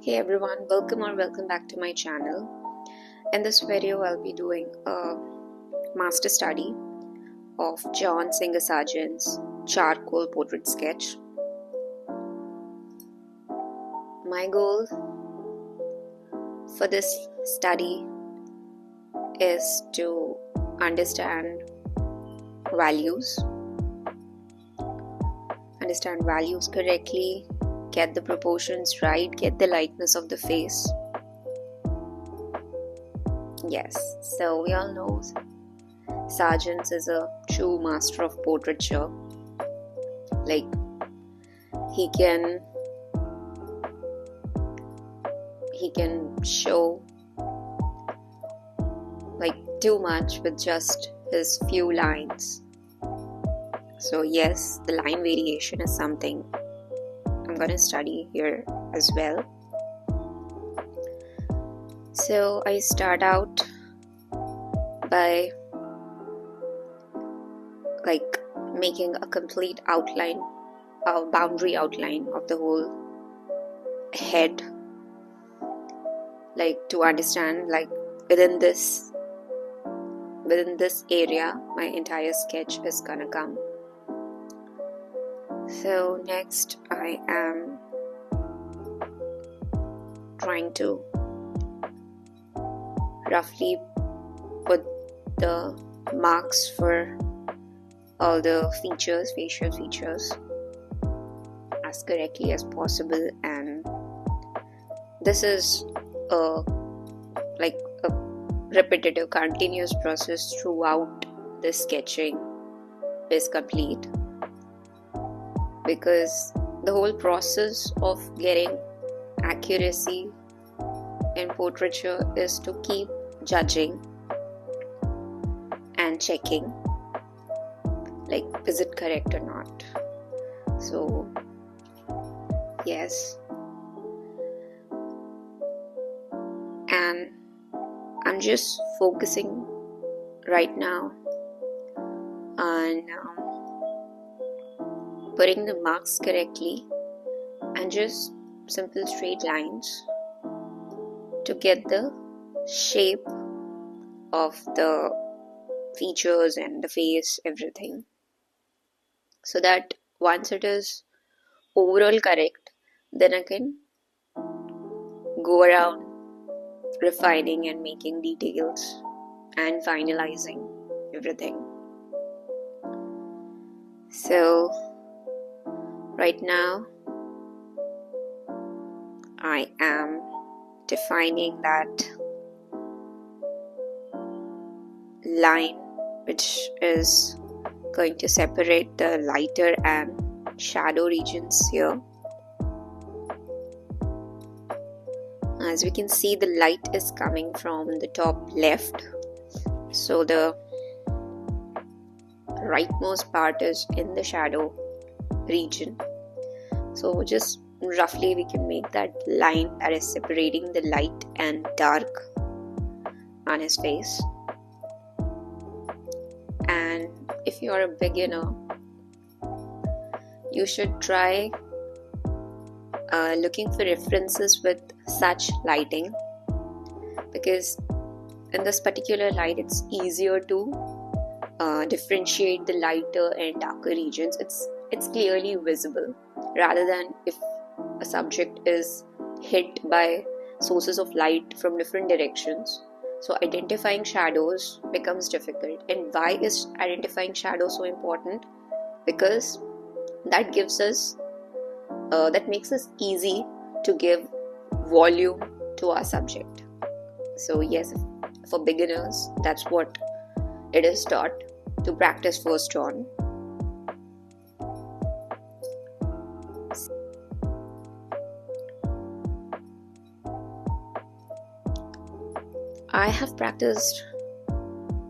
Hey everyone, welcome back to my channel. In this video, I'll be doing a master study of John Singer Sargent's charcoal portrait sketch. My goal for this study is to understand values correctly, get the proportions right, get the likeness of the face. Yes, so we all know Sargent is a true master of portraiture. Like, he can show like too much with just his few lines. So yes, the line variation is something I'm gonna study here as well. So I start out by making a complete outline, a boundary outline of the whole head, to understand within this area my entire sketch is gonna come. So next I am trying to roughly put the marks for all the facial features as correctly as possible, and this is a repetitive continuous process throughout the sketching is complete, because the whole process of getting accuracy in portraiture is to keep judging and checking is it correct or not. So yes, and I'm just focusing right now on putting the marks correctly and just simple straight lines to get the shape of the features and the face, everything, so that once it is overall correct, then I can go around refining and making details and finalizing everything. So right now I am defining that line which is going to separate the lighter and shadow regions here. As we can see, the light is coming from the top left, so the rightmost part is in the shadow region. So just roughly we can make that line that is separating the light and dark on his face. And if you are a beginner, you should try looking for references with such lighting, because in this particular light it's easier to differentiate the lighter and darker regions. It's clearly visible, rather than if a subject is hit by sources of light from different directions. So identifying shadows becomes difficult. And why is identifying shadows so important? Because that gives us that makes us easy to give volume to our subject. So yes, for beginners, that's what it is taught to practice first on. I have practiced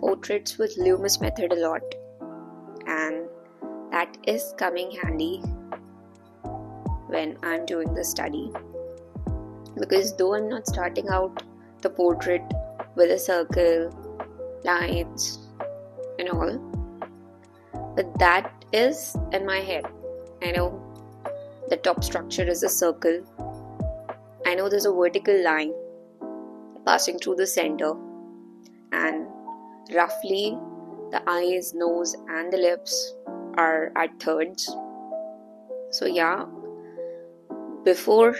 portraits with Loomis method a lot, and that is coming handy when I'm doing the study, because though I'm not starting out the portrait with a circle, lines and all, but that is in my head. I know the top structure is a circle I know there's a vertical line passing through the center, and roughly the eyes, nose and the lips are at thirds. So yeah, before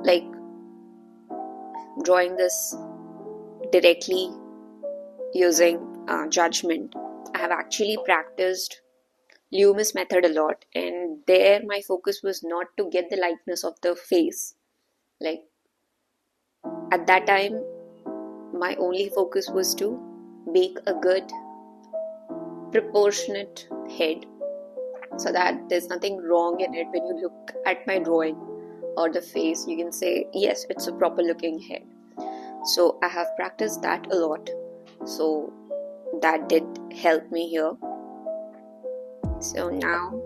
like drawing this directly using judgment, I have actually practiced Loomis method a lot, and there my focus was not to get the likeness of the face. Like at that time my only focus was to make a good proportionate head, so that there's nothing wrong in it. When you look at my drawing or the face, you can say yes, it's a proper looking head. So I have practiced that a lot, so that did help me here. So now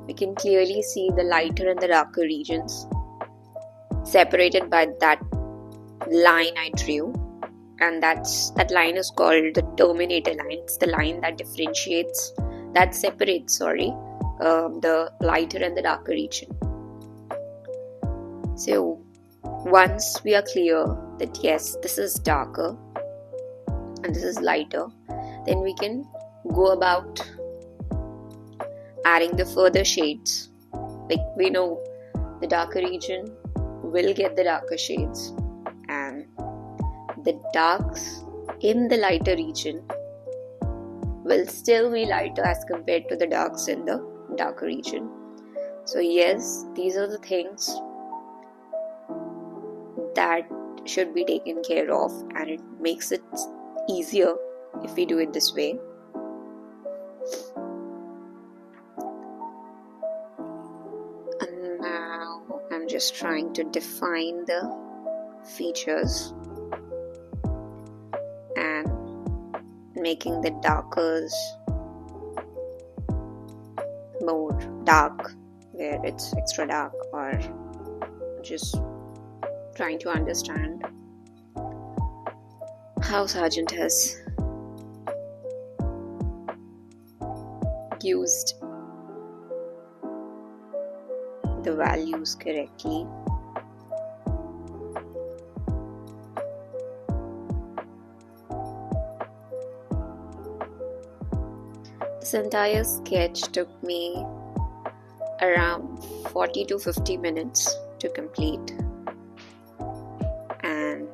we can clearly see the lighter and the darker regions separated by that line I drew, and that line is called the terminator line. It's the line that separates the lighter and the darker region. So once we are clear that yes, this is darker and this is lighter, then we can go about adding the further shades. Like we know the darker region will get the darker shades, and the darks in the lighter region will still be lighter as compared to the darks in the darker region. So yes, these are the things that should be taken care of, and it makes it easier if we do it this way. And now I'm just trying to define the features and making the darkers more dark where it's extra dark, or just trying to understand how Sargent has used the values correctly. This entire sketch took me around 40 to 50 minutes to complete, and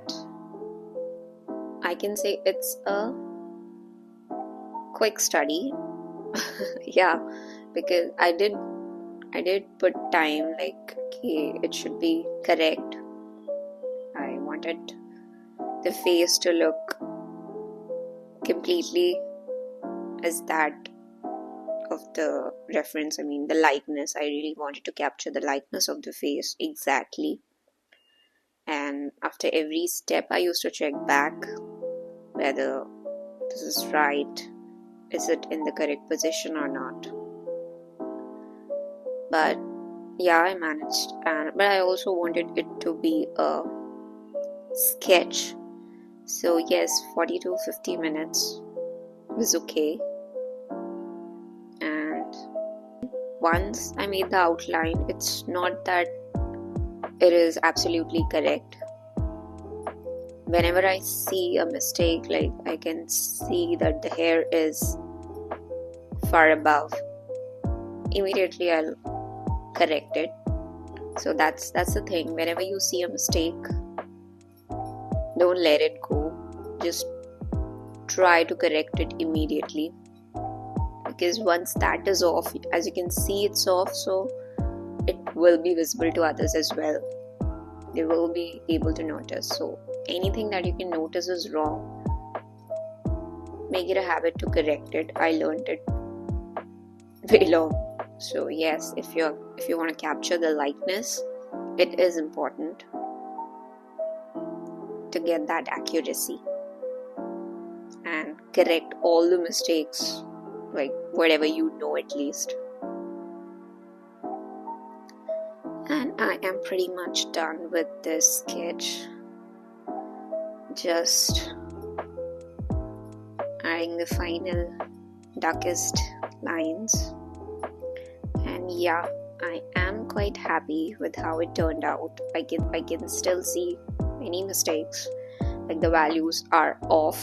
I can say it's a quick study. Yeah, because I did put time, like okay, it should be correct. I wanted the face to look completely as that of the reference. I mean the likeness. I really wanted to capture the likeness of the face exactly. And after every step I used to check back whether this is right, is it in the correct position or not. But yeah, I managed. But I also wanted it to be a sketch, so yes, 40 to 50 minutes was okay. And once I made the outline, it's not that it is absolutely correct. Whenever I see a mistake, like I can see that the hair is far above, immediately I'll correct it. So that's the thing. Whenever you see a mistake, don't let it go. Just try to correct it immediately, because once that is off, as you can see, it's off, so it will be visible to others as well. They will be able to notice. So anything that you can notice is wrong, make it a habit to correct it. I learned it very long. So yes, if you want to capture the likeness, it is important to get that accuracy and correct all the mistakes, like whatever you know at least. And I am pretty much done with this sketch. Just adding the final darkest lines. And yeah, I am quite happy with how it turned out. I can still see many mistakes, like the values are off.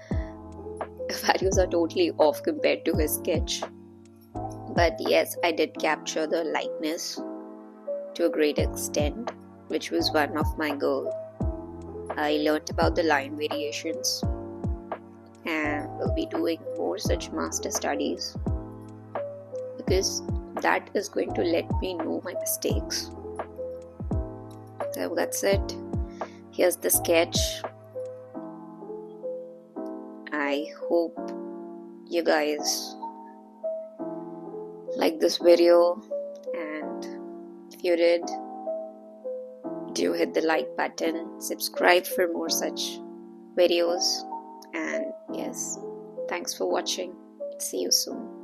The values are totally off compared to his sketch. But yes, I did capture the lightness to a great extent, which was one of my goals. I learnt about the line variations and will be doing more such master studies, because that is going to let me know my mistakes. So that's it. Here's the sketch. I hope you guys like this video, and if you did, do hit the like button, subscribe for more such videos, and yes, thanks for watching. See you soon.